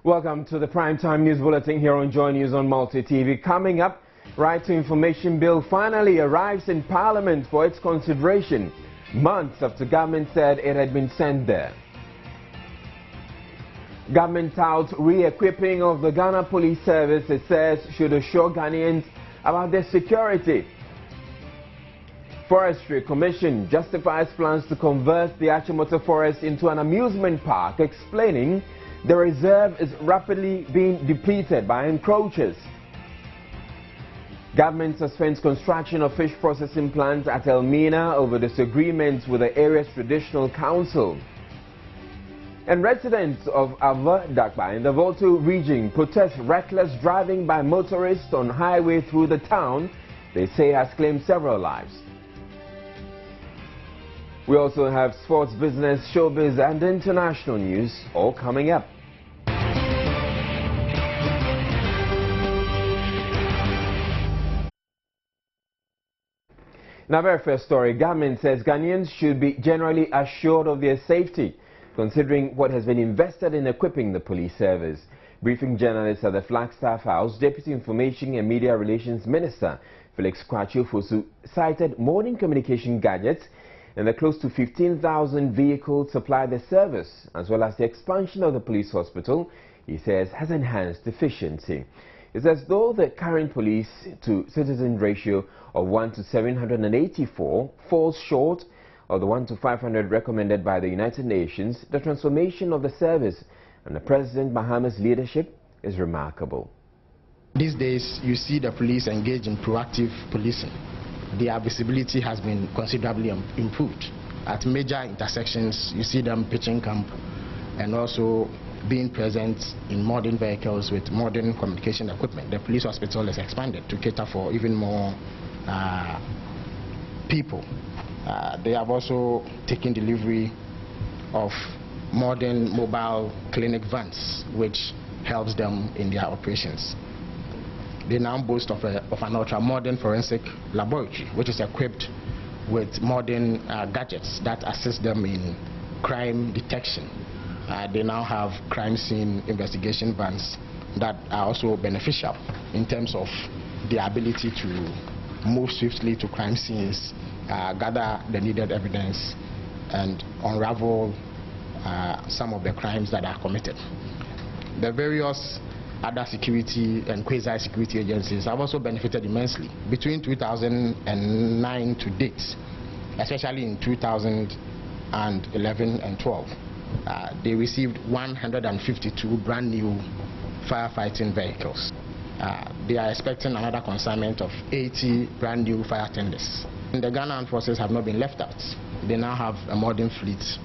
Welcome to the Primetime News Bulletin here on Joy News on Multi TV. Coming up, Right to Information Bill finally arrives in Parliament for its consideration, months after government said it had been sent there. Government touts re-equipping of the Ghana Police Service, it says, should assure Ghanaians about their security. Forestry Commission justifies plans to convert the Achimota Forest into an amusement park, explaining the reserve is rapidly being depleted by encroachers. Government suspends construction of fish processing plants at Elmina over disagreements with the area's traditional council. And residents of Avadakba in the Volta region protest reckless driving by motorists on highway through the town, they say has claimed several lives. We also have sports, business, showbiz and international news all coming up. In our very first story, government says Ghanaians should be generally assured of their safety, considering what has been invested in equipping the police service. Briefing journalists at the Flagstaff House, Deputy Information and Media Relations Minister Felix Kwachiofosu cited modern communication gadgets and the close to 15,000 vehicles supply the service, as well as the expansion of the police hospital, he says, has enhanced efficiency. It says though the current police to citizen ratio of 1 to 784 falls short of the 1 to 500 recommended by the United Nations, the transformation of the service under President Mahama's leadership is remarkable. These days, you see the police engage in proactive policing. Their visibility has been considerably improved. At major intersections, you see them pitching camp and also being present in modern vehicles with modern communication equipment. The police hospital is expanded to cater for even more people. They have also taken delivery of modern mobile clinic vans, which helps them in their operations. They now boast of an ultra-modern forensic laboratory, which is equipped with modern gadgets that assist them in crime detection. They now have crime scene investigation vans that are also beneficial in terms of the ability to move swiftly to crime scenes, gather the needed evidence, and unravel some of the crimes that are committed. The various other security and quasi-security agencies have also benefited immensely. Between 2009 to date, especially in 2011 and 12, they received 152 brand new firefighting vehicles. They are expecting another consignment of 80 brand new fire tenders. And the Ghana Armed Forces have not been left out. They now have a modern fleet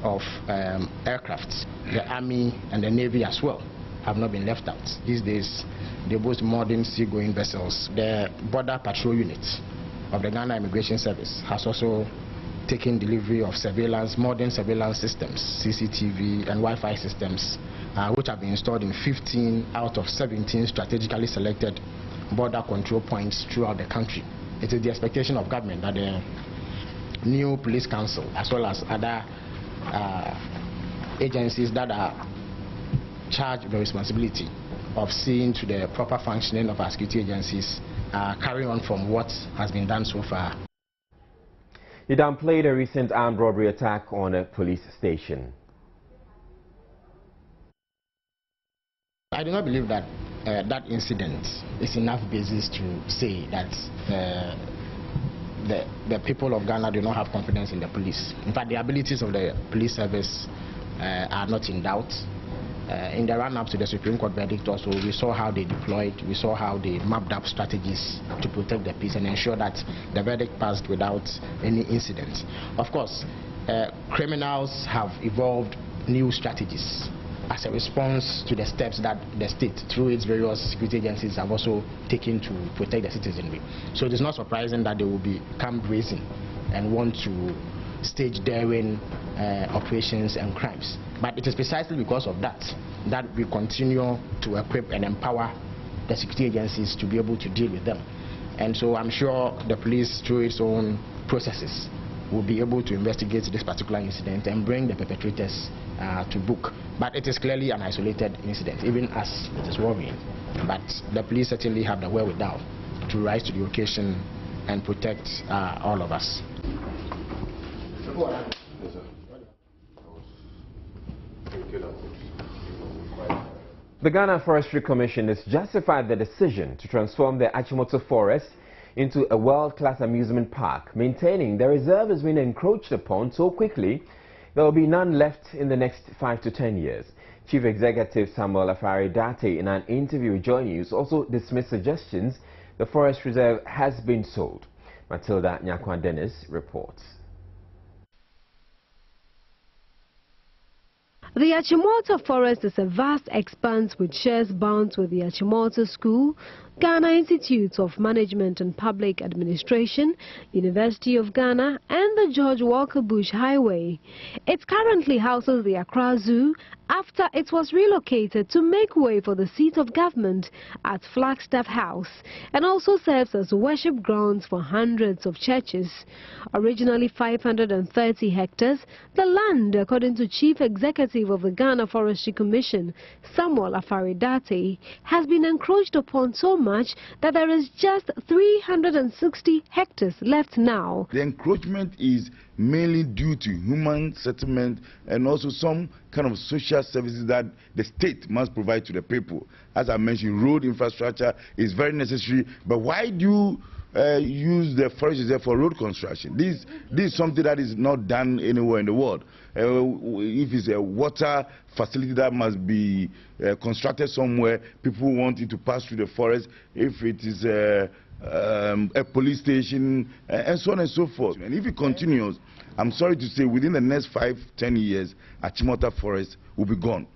of aircraft. The Army and the Navy as well have not been left out. These days, they boast modern seagoing vessels. The Border Patrol Unit of the Ghana Immigration Service has also taken delivery of modern surveillance systems, CCTV and Wi-Fi systems, which have been installed in 15 out of 17 strategically selected border control points throughout the country. It is the expectation of government that the new police council, as well as other agencies that are charged with the responsibility of seeing to the proper functioning of our security agencies, carry on from what has been done so far. He downplayed a recent armed robbery attack on a police station. I do not believe that that incident is enough basis to say that the people of Ghana do not have confidence in the police. In fact, the abilities of the police service are not in doubt. In the run-up to the Supreme Court verdict also, we saw how they deployed, we saw how they mapped up strategies to protect the peace and ensure that the verdict passed without any incident. Of course, criminals have evolved new strategies as a response to the steps that the state, through its various security agencies, have also taken to protect the citizenry. So it is not surprising that they will become brazen and want to stage daring operations and crimes. But it is precisely because of that we continue to equip and empower the security agencies to be able to deal with them. And so I'm sure the police, through its own processes, will be able to investigate this particular incident and bring the perpetrators to book. But it is clearly an isolated incident, even as it is worrying. But the police certainly have the wherewithal to rise to the occasion and protect all of us. The Ghana Forestry Commission has justified the decision to transform the Achimota Forest into a world-class amusement park, maintaining the reserve has been encroached upon so quickly there will be none left in the next 5 to 10 years. Chief Executive Samuel Afari Date, in an interview with Joy News, also dismissed suggestions the forest reserve has been sold. Matilda Nyakwan Dennis reports. The Achimota Forest is a vast expanse which shares bounds with the Achimota School, Ghana Institute of Management and Public Administration, University of Ghana and the George Walker Bush Highway. It currently houses the Accra Zoo after it was relocated to make way for the seat of government at Flagstaff House, and also serves as worship grounds for hundreds of churches. Originally 530 hectares, the land, according to Chief Executive of the Ghana Forestry Commission, Samuel Afari Date, has been encroached upon so much that there is just 360 hectares left now. The encroachment is mainly due to human settlement and also some kind of social services that the state must provide to the people. As I mentioned, road infrastructure is very necessary, but why do you use the forest reserve for road construction? This is something that is not done anywhere in the world. If it's a water facility that must be constructed somewhere, people want it to pass through the forest. If it is a police station, and so on and so forth. And if it continues, I'm sorry to say, within the next 5-10 years, Achimota Forest will be gone.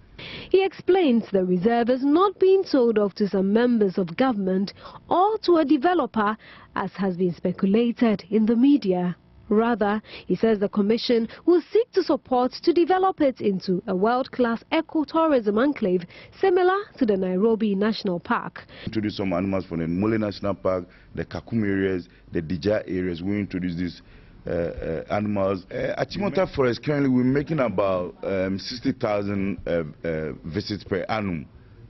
He explains the reserve is not being sold off to some members of government or to a developer, as has been speculated in the media. Rather, he says the Commission will seek to support to develop it into a world-class eco-tourism enclave similar to the Nairobi National Park. Introduce some animals from the Mole National Park, the Kakum areas, the Dija areas. We introduce these animals. Achimota Forest, currently we're making about 60,000 visits per annum.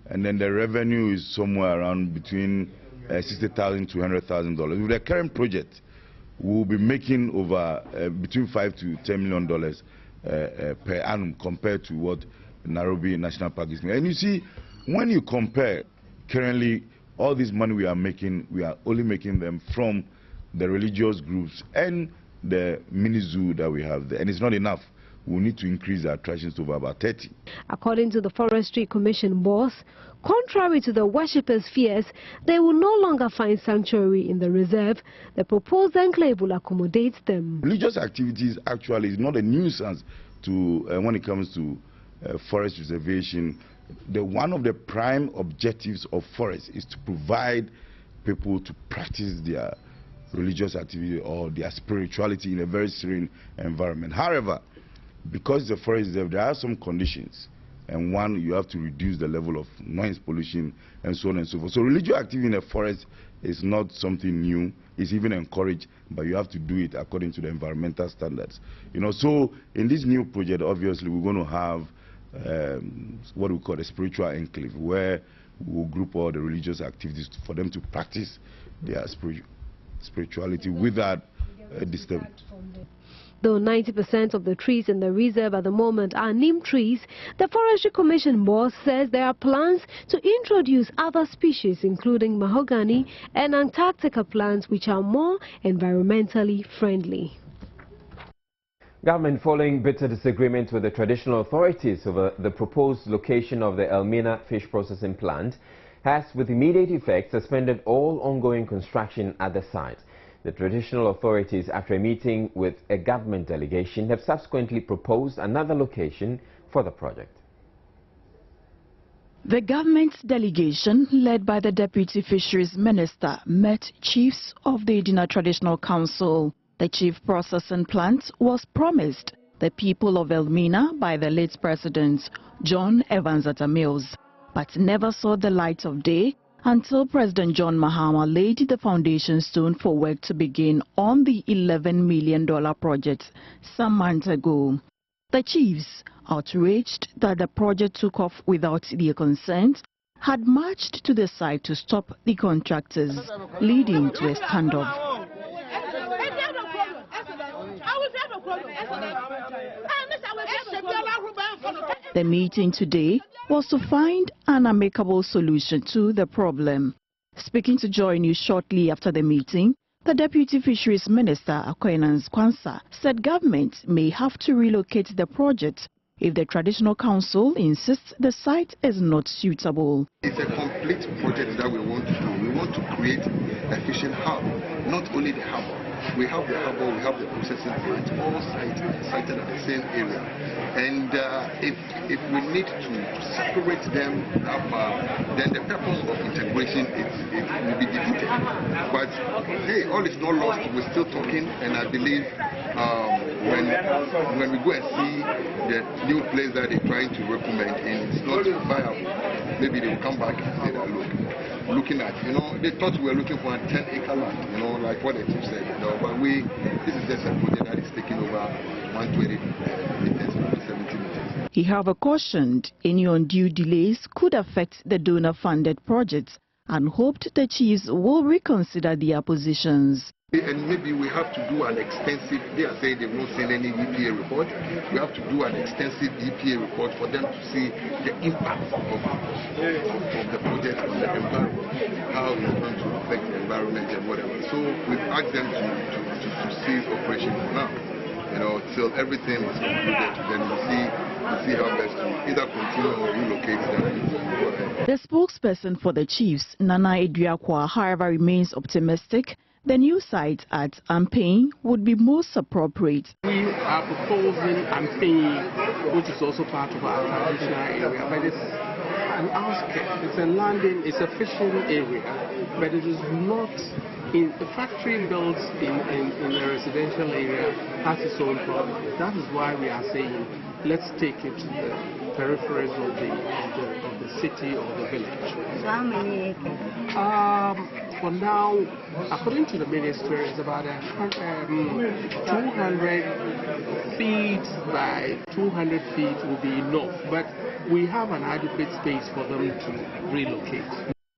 And then the revenue is somewhere around between $60,000 to $100,000. With the current project, we'll be making over between $5 to $10 million per annum compared to what Nairobi National Park is making. And you see, when you compare, currently all this money we are making, we are only making them from the religious groups and the mini zoo that we have there. And it's not enough. We need to increase the attractions to over about 30. According to the Forestry Commission boss, contrary to the worshippers' fears, they will no longer find sanctuary in the reserve. The proposed enclave will accommodate them. Religious activities actually is not a nuisance to when it comes to forest reservation. One of the prime objectives of forest is to provide people to practice their religious activity or their spirituality in a very serene environment. However, because the forest reserve, there are some conditions, and one, you have to reduce the level of noise pollution and so on and so forth. So religious activity in a forest is not something new. It's even encouraged, but you have to do it according to the environmental standards. So in this new project, obviously we're going to have what we call a spiritual enclave, where we'll group all the religious activities for them to practice their spirituality without disturbance. Though 90% of the trees in the reserve at the moment are neem trees, the Forestry Commission boss says there are plans to introduce other species, including mahogany and Antarctica plants, which are more environmentally friendly. Government, following bitter disagreement with the traditional authorities over the proposed location of the Elmina fish processing plant, has with immediate effect suspended all ongoing construction at the site. The traditional authorities, after a meeting with a government delegation, have subsequently proposed another location for the project. The government delegation, led by the Deputy Fisheries Minister, met chiefs of the Edina Traditional Council. The chief processing plant was promised the people of Elmina by the late President John Evans Atta Mills, but never saw the light of day until President John Mahama laid the foundation stone for work to begin on the $11 million project some months ago. The chiefs, outraged that the project took off without their consent, had marched to the site to stop the contractors, leading to a standoff. The meeting today was to find an amicable solution to the problem. Speaking to Joy News shortly after the meeting, the Deputy Fisheries Minister, Akoinans Kwansa, said government may have to relocate the project if the Traditional Council insists the site is not suitable. It's a complete project that we want to do. We want to create a fishing hub, not only the harbour. We have the harbour, we have the processing plant, all sited at the same area. And if we need to separate them up, then the purpose of integration it will be defeated. But hey, all is not lost. We're still talking, and I believe when we go and see the new place that they're trying to recommend and it's not viable, maybe they will come back and say that, look, looking at, they thought we were looking for a 10-acre land, like what the chief said, but this is just a project that is taking over 120 meters, 70 meters. He, however, cautioned any undue delays could affect the donor-funded projects and hoped the chiefs will reconsider their positions. And maybe we have to do an extensive, they are saying they've not seen any EPA report. We have to do an extensive EPA report for them to see the impact of the project on the environment, how it's going to affect the environment and whatever. So we've asked them to cease operation for now, till everything is concluded. Then we'll see how best to either continue or relocate them. The spokesperson for the chiefs, Nana Eduakwa, however, remains optimistic the new site at Ampeng would be most appropriate. We are proposing Ampeng, which is also part of our traditional area, but it's an outskirt. It's a landing, it's a fishing area, but it is not in the factory built in a residential area has its own problem. That is why we are saying let's take it to the peripheries of the city or the village. So how many acres? For now, according to the ministry, it's about 200 feet by 200 feet will be enough, but we have an adequate space for them to relocate.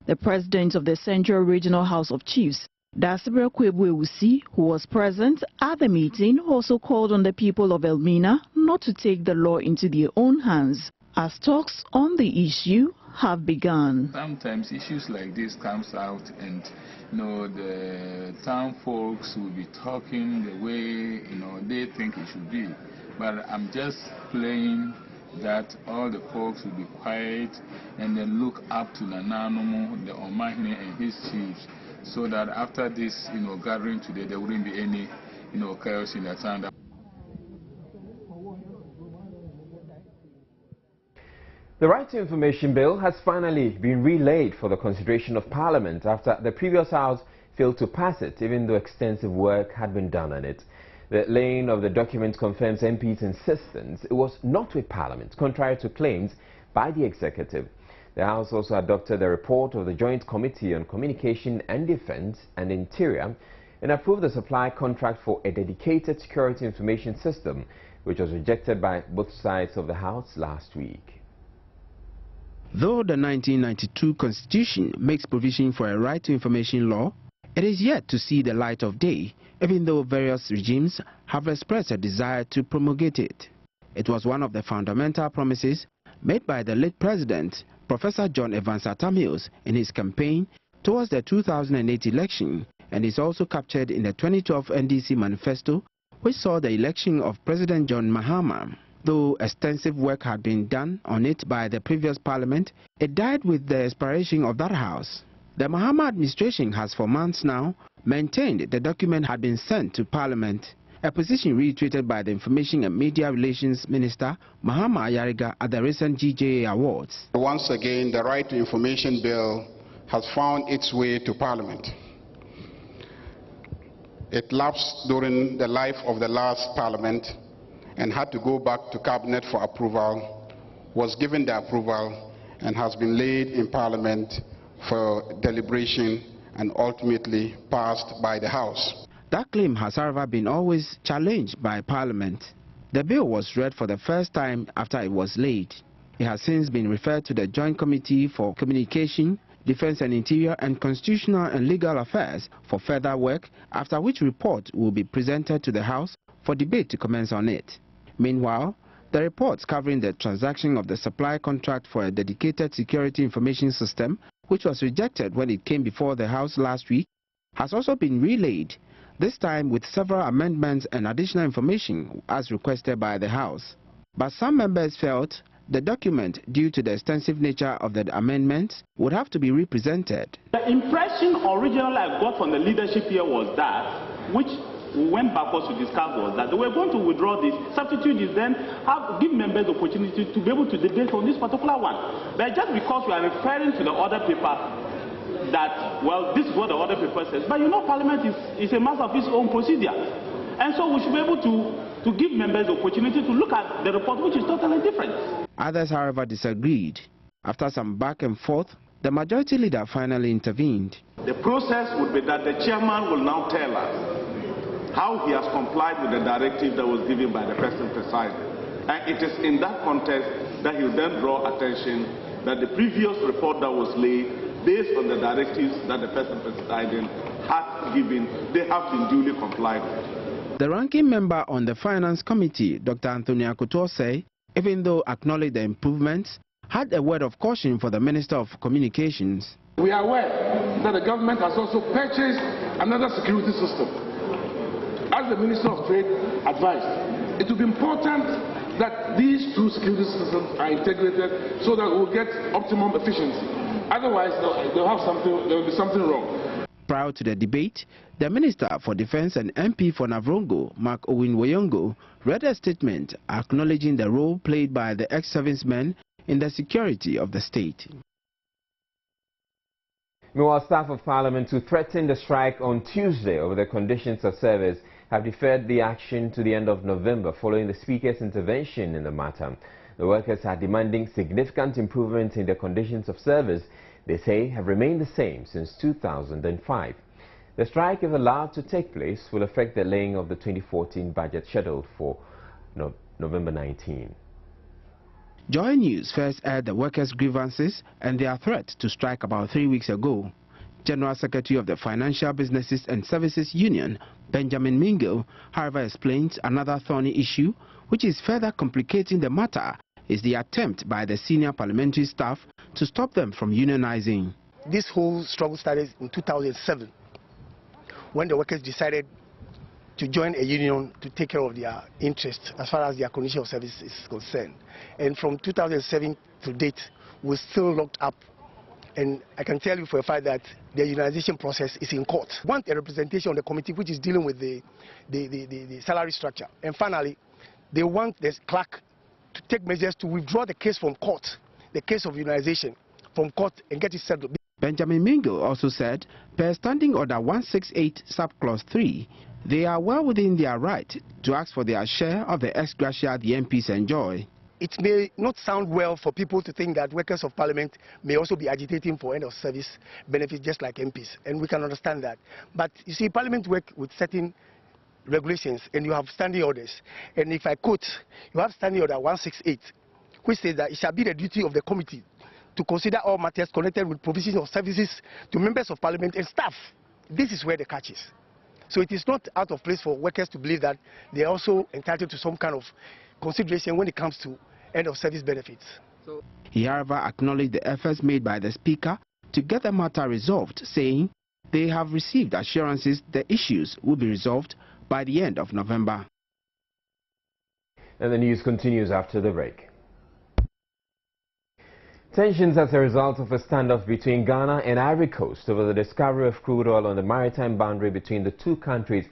The president of the Central Regional House of Chiefs, Dasibra Kwebwe-Usi, who was present at the meeting, also called on the people of Elmina not to take the law into their own hands, as talks on the issue have begun. Sometimes issues like this comes out and the town folks will be talking the way they think it should be. But I'm just playing that all the folks will be quiet and then look up to the Nanomo, the Omahine and his chiefs, so that after this gathering today there wouldn't be any chaos in the town. The Right to Information Bill has finally been relayed for the consideration of Parliament after the previous House failed to pass it, even though extensive work had been done on it. The laying of the document confirms MP's insistence it was not with Parliament, contrary to claims by the Executive. The House also adopted a report of the Joint Committee on Communication and Defence and Interior and approved the supply contract for a dedicated security information system, which was rejected by both sides of the House last week. Though the 1992 Constitution makes provision for a right to information law, it is yet to see the light of day, even though various regimes have expressed a desire to promulgate it. It was one of the fundamental promises made by the late President, Professor John Evans Atta Mills, in his campaign towards the 2008 election, and is also captured in the 2012 NDC manifesto, which saw the election of President John Mahama. Though extensive work had been done on it by the previous Parliament, it died with the expiration of that House. The Mahama administration has for months now maintained the document had been sent to Parliament, a position reiterated by the Information and Media Relations Minister Mahama Ayariga at the recent GJA Awards. Once again, the Right to Information Bill has found its way to Parliament. It lapsed during the life of the last Parliament and had to go back to Cabinet for approval, was given the approval, and has been laid in Parliament for deliberation and ultimately passed by the House. That claim has, however, been always challenged by Parliament. The bill was read for the first time after it was laid. It has since been referred to the Joint Committee for Communication, Defense and Interior and Constitutional and Legal Affairs for further work, after which report will be presented to the House for debate to commence on it. Meanwhile, the reports covering the transaction of the supply contract for a dedicated security information system, which was rejected when it came before the House last week, has also been relayed, this time with several amendments and additional information as requested by the House. But some members felt the document, due to the extensive nature of the amendments, would have to be represented. The impression originally I got from the leadership here was that, which we went backwards to discuss, was that they were going to withdraw this, substitute this, then give members the opportunity to be able to debate on this particular one. But just because we are referring to the other paper, that, well, this is what the other paper says. But you know, Parliament is a matter of its own procedure. And so we should be able to give members the opportunity to look at the report, which is totally different. Others, however, disagreed. After some back and forth, the majority leader finally intervened. The process would be that the chairman will now tell us how he has complied with the directive that was given by the person presiding. And it is in that context that he will then draw attention that the previous report that was laid, based on the directives that the person presiding has given, they have been duly complied with. The ranking member on the Finance Committee, Dr. Anthony Osei, even though acknowledged the improvements, had a word of caution for the Minister of Communications. We are aware that the government has also purchased another security system. As the Minister of Trade advised, it will be important that these two security systems are integrated so that we will get optimum efficiency. Otherwise, there will be something wrong. Prior to the debate, the Minister for Defense and MP for Navrongo, Mark Owen Woyongo, read a statement acknowledging the role played by the ex-servicemen in the security of the state. Meanwhile, staff of Parliament who threatened a strike on Tuesday over the conditions of service have deferred the action to the end of November following the Speaker's intervention in the matter. The workers are demanding significant improvements in the conditions of service they say have remained the same since 2005. The strike, if allowed to take place, will affect the laying of the 2014 budget scheduled for November 19. Joy News first aired the workers' grievances and their threat to strike about 3 weeks ago. General Secretary of the Financial Businesses and Services Union, Benjamin Mingo, however, explains another thorny issue, which is further complicating the matter, is the attempt by the senior parliamentary staff to stop them from unionizing. This whole struggle started in 2007 when the workers decided to join a union to take care of their interests as far as their condition of service is concerned. And from 2007 to date, we're still locked up. And I can tell you for a fact that the unionization process is in court. We want a representation on the committee which is dealing with the salary structure. And finally, they want the clerk to take measures to withdraw the case from court, the case of unionization from court, and get it settled. Benjamin Mingo also said, per Standing Order 168 Subclause 3, they are well within their right to ask for their share of the ex gratia the MPs enjoy. It may not sound well for people to think that workers of Parliament may also be agitating for end of service benefits just like MPs, and we can understand that. But you see, Parliament work with certain regulations, and you have standing orders. And if I quote, you have Standing Order 168, which says that it shall be the duty of the committee to consider all matters connected with provisions of services to members of Parliament and staff. This is where the catch is. So it is not out of place for workers to believe that they are also entitled to some kind of consideration when it comes to end of service benefits. He, however, acknowledged the efforts made by the Speaker to get the matter resolved, saying they have received assurances the issues will be resolved by the end of November. And the news continues after the break. Tensions as a result of a standoff between Ghana and Ivory Coast over the discovery of crude oil on the maritime boundary between the two countries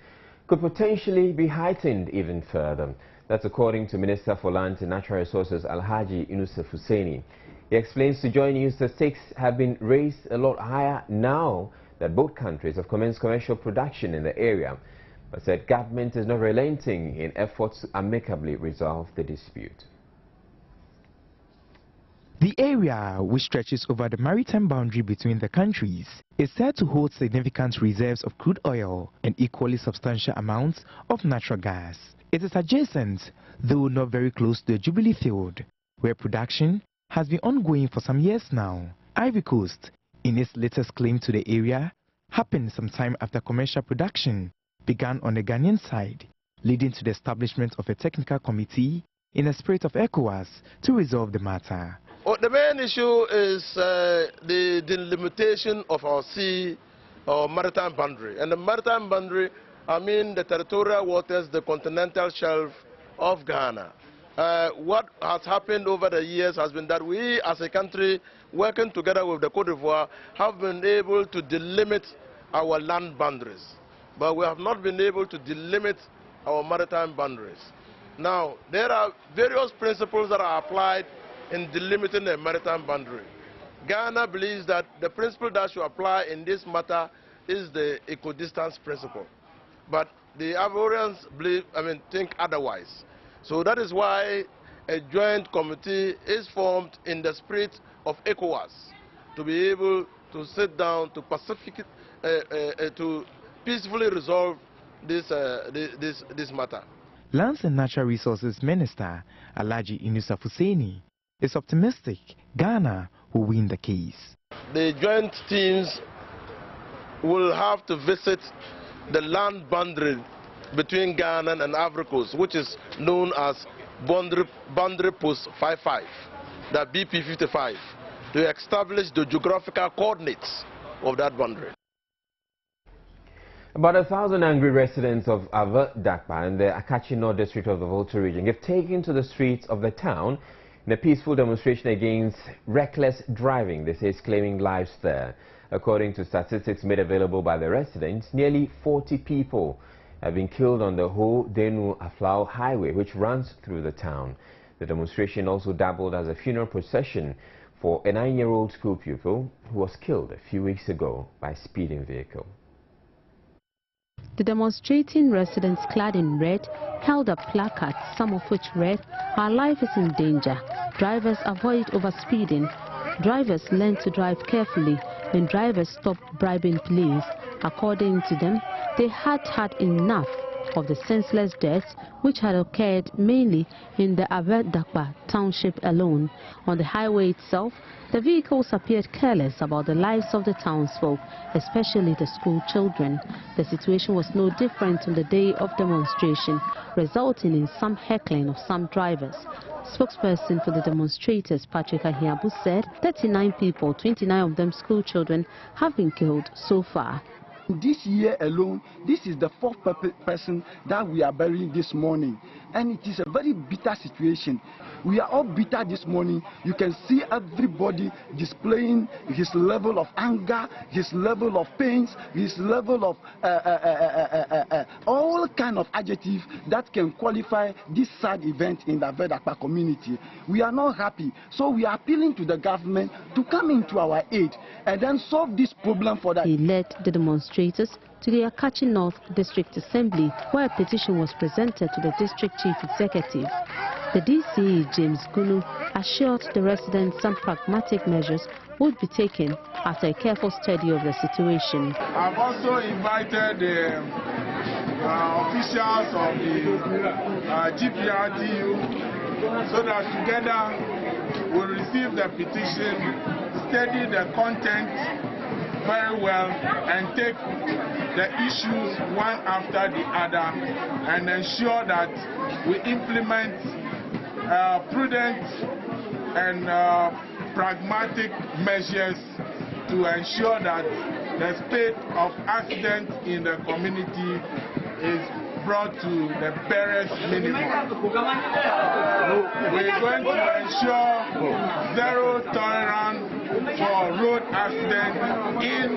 could potentially be heightened even further. That's according to Minister for Land and Natural Resources Alhaji Yunusuf Hussaini. He explains to Joy News that stakes have been raised a lot higher now that both countries have commenced commercial production in the area, but said government is not relenting in efforts to amicably resolve the dispute. The area, which stretches over the maritime boundary between the countries, is said to hold significant reserves of crude oil and equally substantial amounts of natural gas. It is adjacent, though not very close to the Jubilee field, where production has been ongoing for some years now. Ivory Coast, in its latest claim to the area, happened sometime after commercial production began on the Ghanaian side, leading to the establishment of a technical committee in a spirit of ECOWAS to resolve the matter. The main issue is the delimitation of our sea or maritime boundary. And the maritime boundary, I mean the territorial waters, the continental shelf of Ghana. What has happened over the years has been that we as a country, working together with the Côte d'Ivoire, have been able to delimit our land boundaries. But we have not been able to delimit our maritime boundaries. Now, there are various principles that are applied in delimiting the maritime boundary. Ghana believes that the principle that should apply in this matter is the equidistance principle. But the Ivorians think otherwise. So that is why a joint committee is formed in the spirit of ECOWAS to be able to sit down to peacefully resolve this matter. Lands and Natural Resources Minister Alhaji Inusa Fuseni is optimistic Ghana will win the case. The joint teams will have to visit the land boundary between Ghana and Ivory Coast, which is known as Boundary Post 55, the BP 55, to establish the geographical coordinates of that boundary. About 1,000 angry residents of Dakpa in the Akachi North district of the Volta region have taken to the streets of the town in a peaceful demonstration against reckless driving. This is claiming lives there. According to statistics made available by the residents, nearly 40 people have been killed on the Ho Denu Aflao highway, which runs through the town. The demonstration also doubled as a funeral procession for a 9-year-old school pupil who was killed a few weeks ago by a speeding vehicle. The demonstrating residents clad in red held up placards, some of which read, "Our life is in danger. Drivers avoid overspeeding. Drivers learn to drive carefully, and drivers stop bribing police." According to them, they had had enough of the senseless deaths which had occurred mainly in the Dakpa township alone. On the highway itself, the vehicles appeared careless about the lives of the townsfolk, especially the school children. The situation was no different on the day of demonstration, resulting in some heckling of some drivers. Spokesperson for the demonstrators, Patrick Ahiabu, said 39 people, 29 of them school children, have been killed so far. This year alone, this is the 4th person that we are burying this morning, and it is a very bitter situation. We are all bitter this morning. You can see everybody displaying his level of anger, his level of pains, his level of all kind of adjectives that can qualify this sad event in the Vedakpa community. We are not happy, so we are appealing to the government to come into our aid and then solve this problem for that. He led the demonstrators to the Akachi North District Assembly, where a petition was presented to the District Chief Executive. The DCE, James Gunu, assured the residents some pragmatic measures would be taken after a careful study of the situation. I've also invited the officials of the GPRTU so that together we'll receive the petition, study the content very well, and take the issues one after the other and ensure that we implement prudent and pragmatic measures to ensure that the state of accident in the community is brought to the barest minimum. We're going to ensure zero tolerance for road accidents in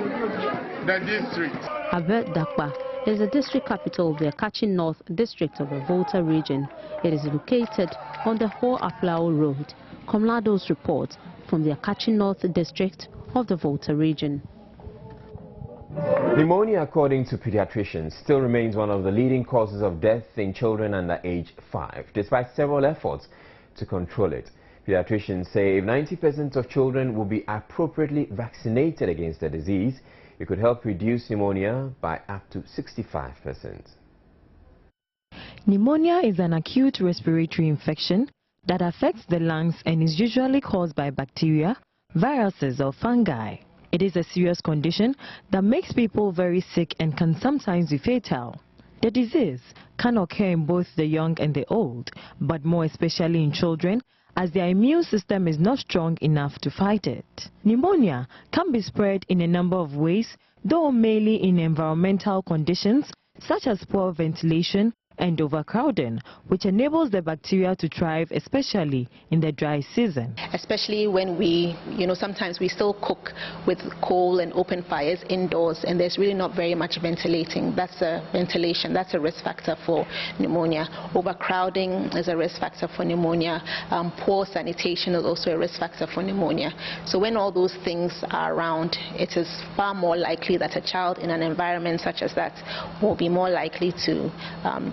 the district. Dakpa is the district capital of the Akachi North District of the Volta region. It is located on the Ho Aflao Road. Comlado's report from the Akachi North District of the Volta region. Pneumonia, according to pediatricians, still remains one of the leading causes of death in children under age 5, despite several efforts to control it. Pediatricians say if 90% of children will be appropriately vaccinated against the disease, it could help reduce pneumonia by up to 65%. Pneumonia is an acute respiratory infection that affects the lungs and is usually caused by bacteria, viruses or fungi. It is a serious condition that makes people very sick and can sometimes be fatal. The disease can occur in both the young and the old, but more especially in children, as their immune system is not strong enough to fight it. Pneumonia can be spread in a number of ways, though mainly in environmental conditions such as poor ventilation and overcrowding, which enables the bacteria to thrive, especially in the dry season. Especially when we, sometimes we still cook with coal and open fires indoors, and there's really not very much ventilating. That's a risk factor for pneumonia. Overcrowding is a risk factor for pneumonia. Poor sanitation is also a risk factor for pneumonia. So when all those things are around, it is far more likely that a child in an environment such as that will be more likely to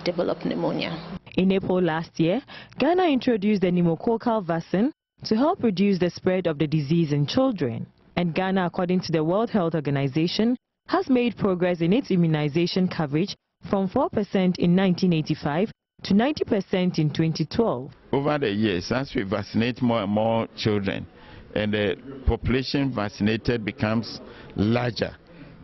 develop pneumonia. In April last year, Ghana introduced the pneumococcal vaccine to help reduce the spread of the disease in children. And Ghana, according to the World Health Organization, has made progress in its immunization coverage from 4% in 1985 to 90% in 2012. Over the years, as we vaccinate more and more children and the population vaccinated becomes larger,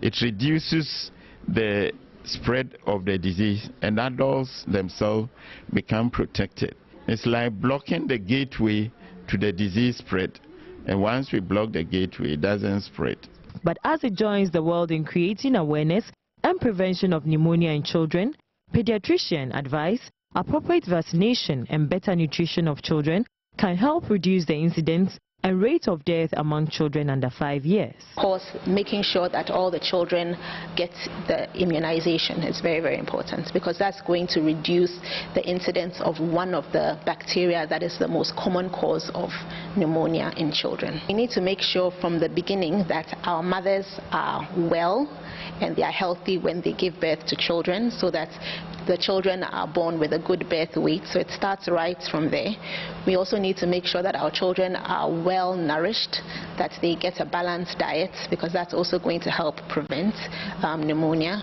it reduces the spread of the disease and adults themselves become protected. It's like blocking the gateway to the disease spread, and once we block the gateway, it doesn't spread. But as it joins the world in creating awareness and prevention of pneumonia in children, pediatricians advise appropriate vaccination and better nutrition of children can help reduce the incidence and rate of death among children under 5 years. Of course, making sure that all the children get the immunization is very, very important, because that's going to reduce the incidence of one of the bacteria that is the most common cause of pneumonia in children. We need to make sure from the beginning that our mothers are well and they are healthy when they give birth to children, so that the children are born with a good birth weight. So it starts right from there. We also need to make sure that our children are well nourished, that they get a balanced diet, because that's also going to help prevent pneumonia.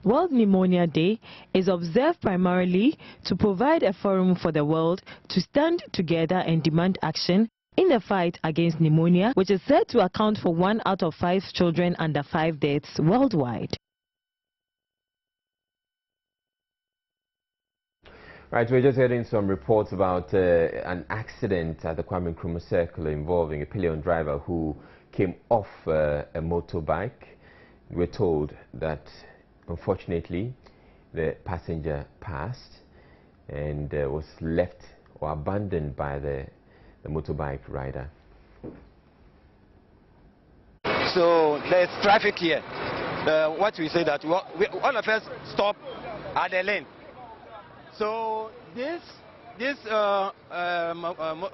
World Pneumonia Day is observed primarily to provide a forum for the world to stand together and demand action in the fight against pneumonia, which is said to account for 1 out of 5 children under 5 deaths worldwide. Right, we're just getting some reports about an accident at the Kwame Nkrumah Circle involving a pillion driver who came off a motorbike. We're told that, unfortunately, the passenger passed and was left or abandoned by the motorbike rider. So there's traffic here. What we say that all of us stop at the lane. So this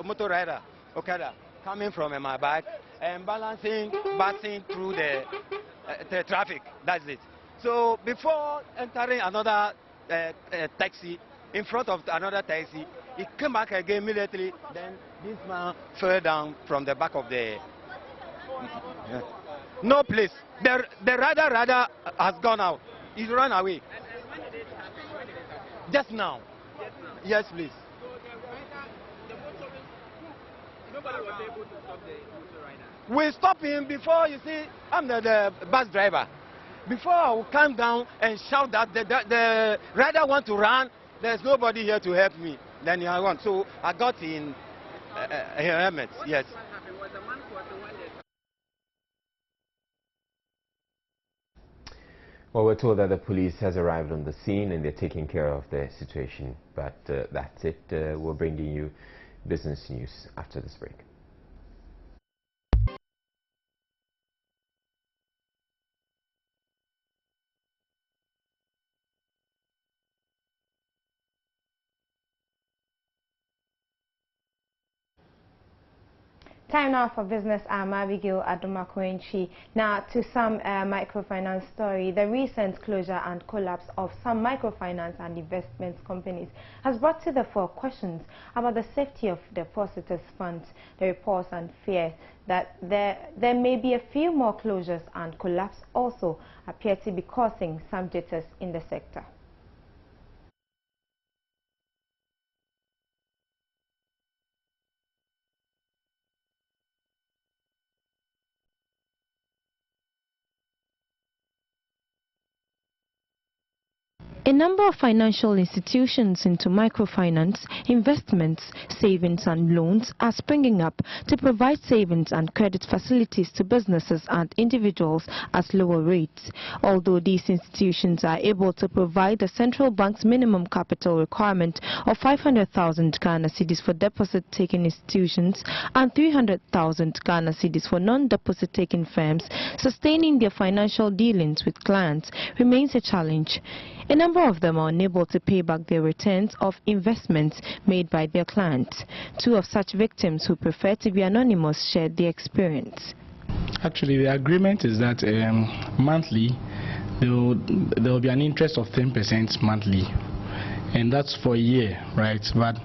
motor rider, Okada, coming from my back and passing through the traffic. That's it. So before entering another taxi, in front of another taxi, he came back again immediately. Then this man fell down from the back of the. No place. The rider has gone out. He's run away. Just now. Yes, please. Nobody was able to stop the motor rider. We stopped him before, you see, I'm the bus driver. Before I will come down and shout that the rider want to run, there's nobody here to help me. Then I want. So I got in a helmet, yes. Well, we're told that the police has arrived on the scene and they're taking care of the situation. But that's it. We're bringing you business news after this break. Time now for business. I'm Abigail Adomakwenchi. Now to some microfinance story. The recent closure and collapse of some microfinance and investment companies has brought to the fore questions about the safety of depositors' funds. The reports and fear that there may be a few more closures and collapse also appear to be causing some jitters in the sector. A number of financial institutions into microfinance, investments, savings and loans are springing up to provide savings and credit facilities to businesses and individuals at lower rates. Although these institutions are able to provide the central bank's minimum capital requirement of 500,000 Ghana cedis for deposit-taking institutions and 300,000 Ghana cedis for non-deposit-taking firms, sustaining their financial dealings with clients remains a challenge. A number of them are unable to pay back their returns of investments made by their clients. Two of such victims who prefer to be anonymous shared their experience. Actually, the agreement is that monthly there will be an interest of 10% monthly, and that's for a year, right? But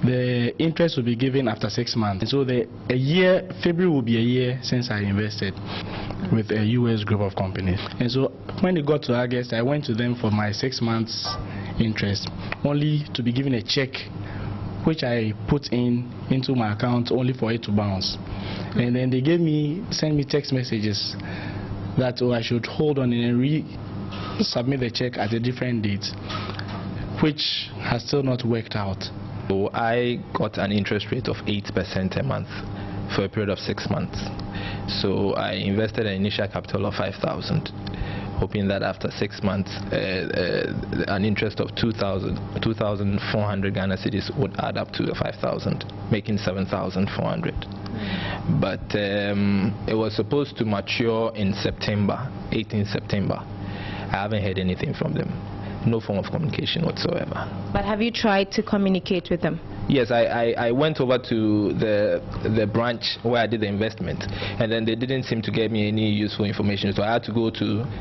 the interest will be given after 6 months. So February will be a year since I invested with a US group of companies. And so when it got to August, I went to them for my 6 months interest, only to be given a check which I put into my account only for it to bounce. And then they sent me text messages that I should hold on and resubmit the check at a different date, which has still not worked out. So I got an interest rate of 8% a month for a period of 6 months. So I invested an initial capital of 5,000, hoping that after 6 months an interest of 2,400 Ghana cedis would add up to 5,000, making 7,400. But it was supposed to mature in September, 18th September. I haven't heard anything from them. No form of communication whatsoever. But have you tried to communicate with them? Yes, I went over to the branch where I did the investment, and then they didn't seem to give me any useful information. So I had to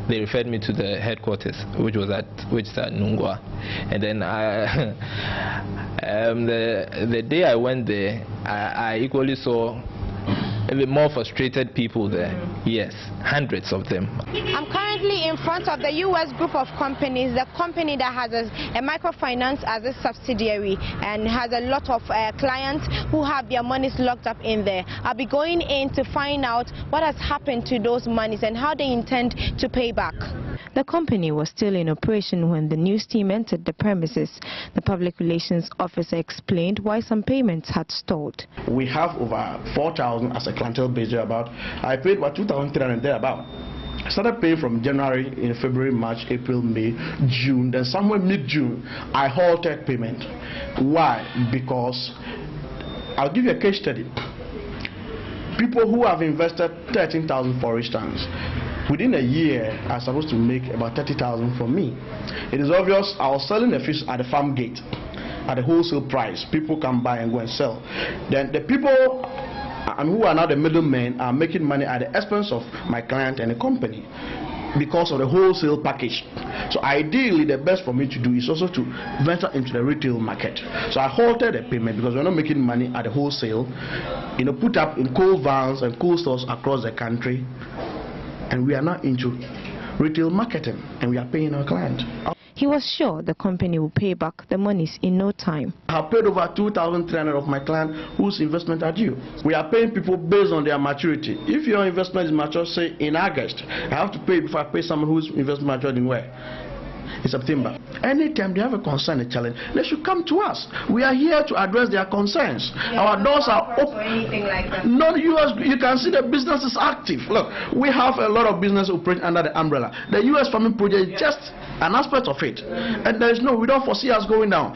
they referred me to the headquarters, which is at Nungwa. And then the day I went there, I equally saw a bit more frustrated people there. Yes, hundreds of them. I'm currently in front of the U.S. group of companies, the company that has a microfinance as a subsidiary and has a lot of clients who have their monies locked up in there. I'll be going in to find out what has happened to those monies and how they intend to pay back. The company was still in operation when the news team entered the premises. The public relations officer explained why some payments had stalled. We have over 4,000 as a clientele base thereabout. I paid about 2,300 thereabout. I started paying from January, in February, March, April, May, June. Then somewhere mid-June, I halted payment. Why? Because I'll give you a case study. People who have invested 13,000, for instance, within a year are supposed to make about 30,000 from me. It is obvious I was selling the fish at the farm gate at a wholesale price. People can buy and go and sell. Then the people who are now the middlemen are making money at the expense of my client and the company because of the wholesale package. So ideally the best for me to do is also to venture into the retail market. So I halted the payment because we're not making money at the wholesale, put up in cold vans and cold stores across the country, and we are not into retail marketing and we are paying our client. He was sure the company will pay back the monies in no time. I have paid over 2,300 of my client whose investment are due. We are paying people based on their maturity. If your investment is mature, say in August, I have to pay before I pay someone whose investment matured in where? In September. Anytime they have a concern, a challenge, they should come to us. We are here to address their concerns. Our doors are open. Anything like that. No, you can see the business is active. Look, we have a lot of business operating under the umbrella. The U.S. farming project is just an aspect of it. And there is no, we don't foresee us going down.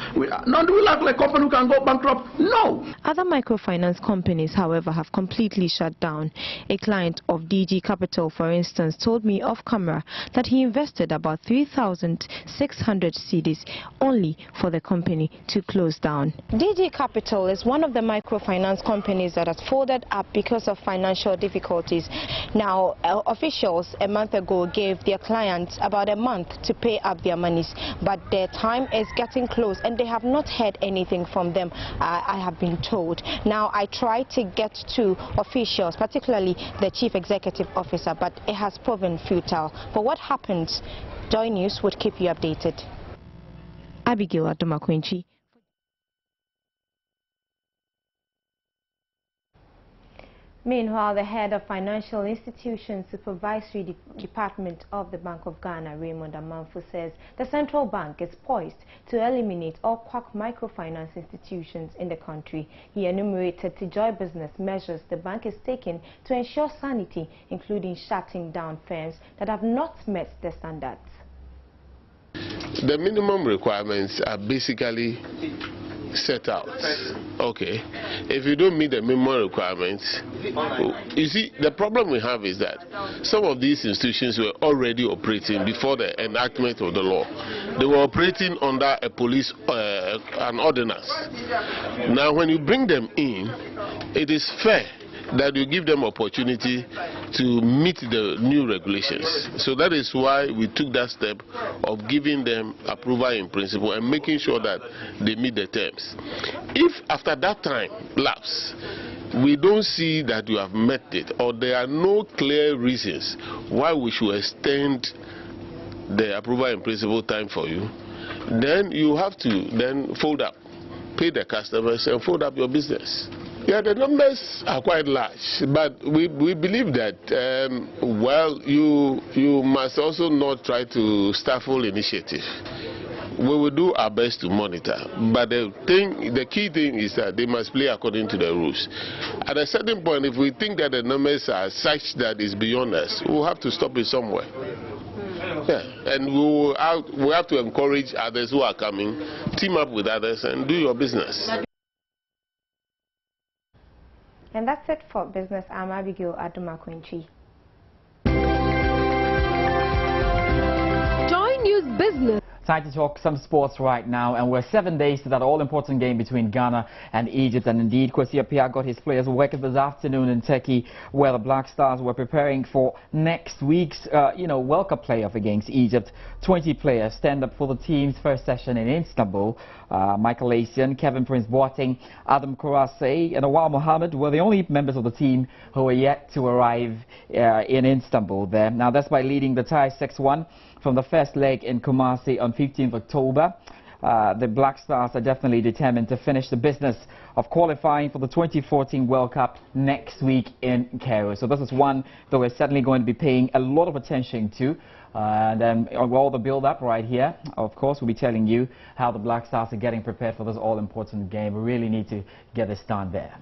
Now, do we like a company who can go bankrupt? No. Other microfinance companies, however, have completely shut down. A client of DG Capital, for instance, told me off camera that he invested about 3,600 cedis only for the company to close down. DG Capital is one of the microfinance companies that has folded up because of financial difficulties. Now, officials a month ago gave their clients about a month to pay up their monies, but their time is getting close and they have not heard anything from them, I have been told. Now, I tried to get to officials, particularly the Chief Executive Officer, but it has proven futile. But what happens? Joy News would keep you updated. Abigail Adomakwenchi. Meanwhile, the head of Financial Institutions Supervisory Department of the Bank of Ghana, Raymond Amanfo, says the central bank is poised to eliminate all quack microfinance institutions in the country. He enumerated to Joy Business measures the bank is taking to ensure sanity, including shutting down firms that have not met the standards. The minimum requirements are basically set out. Okay, if you don't meet the minimum requirements, you see, the problem we have is that some of these institutions were already operating before the enactment of the law. They were operating under a police an ordinance. Now, when you bring them in, it is fair that you give them opportunity to meet the new regulations. So that is why we took that step of giving them approval in principle and making sure that they meet the terms. If after that time lapse, we don't see that you have met it, or there are no clear reasons why we should extend the approval in principle time for you, then you have to then fold up, pay the customers and fold up your business. Yeah, the numbers are quite large, but we believe that, well, you must also not try to stifle initiative. We will do our best to monitor, but the key thing is that they must play according to the rules. At a certain point, if we think that the numbers are such that it's beyond us, we'll have to stop it somewhere. Yeah, and we have to encourage others who are coming, team up with others and do your business. And that's it for business. I'm Abigail Adomakwenchi. Joy News Business. Time to talk some sports right now, and we're 7 days to that all-important game between Ghana and Egypt. And indeed, Kwesi Appiah got his players working this afternoon in Turkey, where the Black Stars were preparing for next week's, World Cup playoff against Egypt. 20 players stand up for the team's first session in Istanbul. Michael Asian, Kevin Prince Boateng, Adam Kurase, and Awal Mohammed were the only members of the team who were yet to arrive in Istanbul there. Now, that's by leading the tie 6-1 from the first leg in Kumasi on 15th October. The Black Stars are definitely determined to finish the business of qualifying for the 2014 World Cup next week in Cairo. So this is one that we're certainly going to be paying a lot of attention to. And all the build-up right here, of course, we'll be telling you how the Black Stars are getting prepared for this all-important game. We really need to get this done there.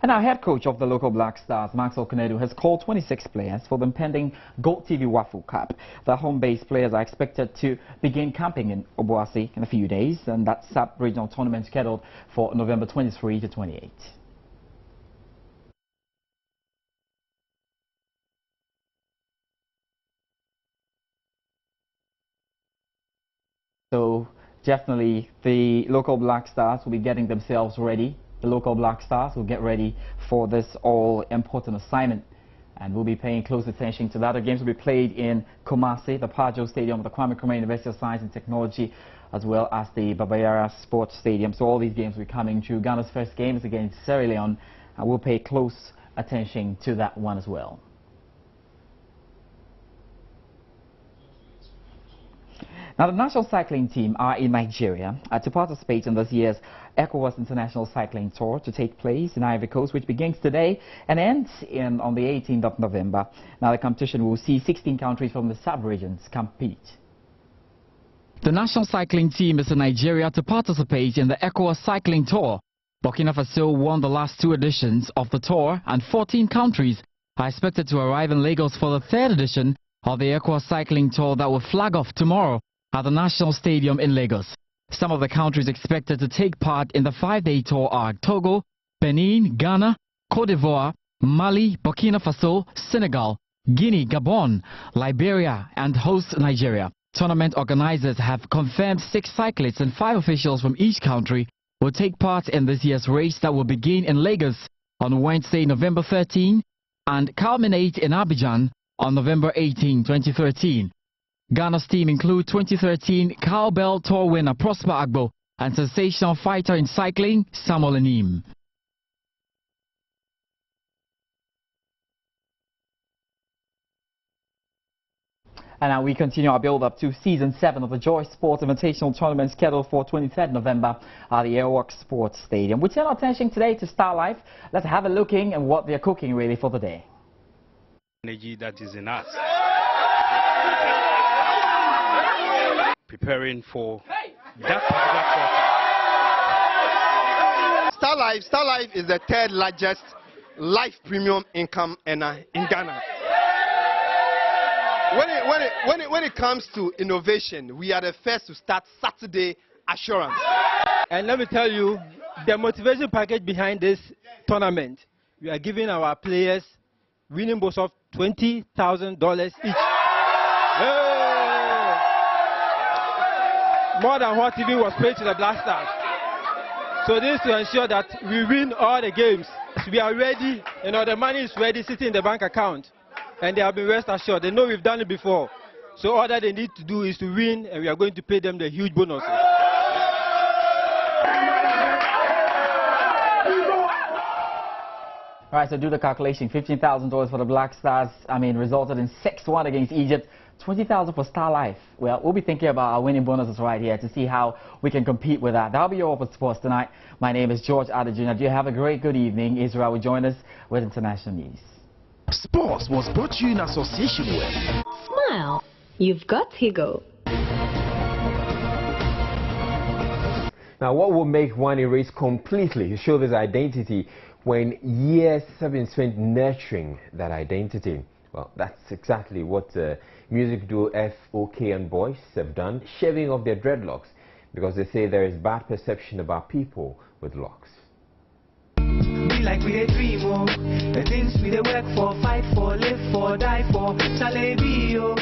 And our head coach of the local Black Stars, Maxwell Konedu, has called 26 players for the impending Gold TV Waffle Cup. The home-based players are expected to begin camping in Obuasi in a few days, and that sub-regional tournament scheduled for November 23 to 28. So definitely the local Black Stars will be getting themselves ready. The local Black Stars will get ready for this all-important assignment, and we'll be paying close attention to that. The games will be played in Kumasi, the Pajo Stadium of the Kwame Nkrumah University of Science and Technology, as well as the Babayara Sports Stadium. So all these games will be coming through. Ghana's first game is against Sierra Leone, and we'll pay close attention to that one as well. Now, the national cycling team are in Nigeria to participate in this year's ECOWAS International Cycling Tour to take place in Ivory Coast, which begins today and ends on the 18th of November. Now, the competition will see 16 countries from the sub-regions compete. The national cycling team is in Nigeria to participate in the ECOWAS Cycling Tour. Burkina Faso won the last 2 editions of the tour, and 14 countries are expected to arrive in Lagos for the 3rd edition of the Ecowas Cycling Tour that will flag off tomorrow at the National Stadium in Lagos. Some of the countries expected to take part in the 5-day tour are Togo, Benin, Ghana, Cote d'Ivoire, Mali, Burkina Faso, Senegal, Guinea, Gabon, Liberia and host Nigeria. Tournament organizers have confirmed 6 cyclists and 5 officials from each country will take part in this year's race that will begin in Lagos on Wednesday, November 13 and culminate in Abidjan on November 18, 2013. Ghana's team include 2013 Cowbell Tour winner Prosper Agbo and sensational fighter in cycling Samuel Anim. And now we continue our build-up to Season 7 of the Joy Sports Invitational Tournament scheduled for 23rd November at the Airworks Sports Stadium. We turn our attention today to Star Life. Let's have a look at what they're cooking really for the day. Energy that is in us. Preparing for that particular Star Life is the 3rd largest life premium income earner in Ghana. When it comes to innovation, we are the first to start Saturday assurance. And let me tell you, the motivation package behind this tournament, we are giving our players winning bonus of $20,000 each. Hey! More than what even was paid to the Black Stars. So this to ensure that we win all the games. We are ready, the money is ready, sitting in the bank account. And they have been rest assured. They know we've done it before. So all that they need to do is to win, and we are going to pay them the huge bonuses. All right, so do the calculation. $15,000 for the Black Stars. Resulted in 6-1 against Egypt. $20,000 for Star Life. Well, we'll be thinking about our winning bonuses right here to see how we can compete with that. That'll be all for sports tonight. My name is George Adejuna. Do you have a great good evening? Israel will join us with international news. Sports was brought to you in association with Smile, you've got Higo. Now, what will make one erase completely show this identity when years have been spent nurturing that identity? Well, that's exactly what music duo FOK and Boys have done, shaving off their dreadlocks because they say there is bad perception about people with locks. Like we a dream, oh. The things we work for, fight for, live for, die for,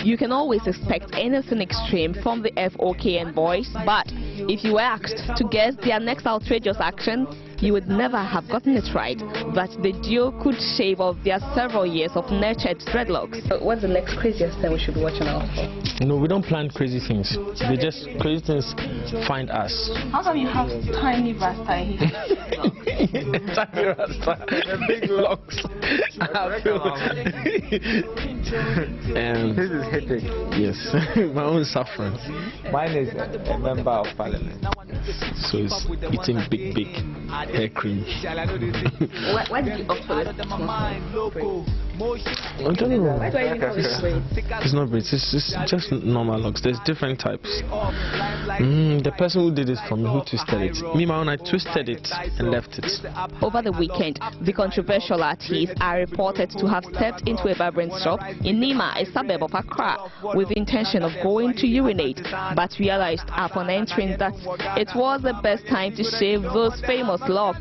You can always expect anything extreme from the FOK and Boys, but if you were asked to guess their next outrageous action, you would never have gotten it right. That the duo could shave off their several years of nurtured dreadlocks. What's the next craziest thing we should be watching out for? No, we don't plan crazy things. They just, crazy things find us. How come you have tiny rasta here? Tiny rasta. Big locks. This is hectic. Yes, my own saffron. Mine is a member of parliament. So it's eating big hair cream. Why did you opt for this? I don't know. Why do I even call it braids? It's not braids, it's just normal locks. There's different types. The person who did it for me, who twisted it. Me, my own, I twisted it and left it. Over the weekend, the controversial artists are reported to have stepped into a barbering shop in Nima, a suburb of Accra, with the intention of going to urinate, but realized upon entering that it was the best time to shave those famous locks.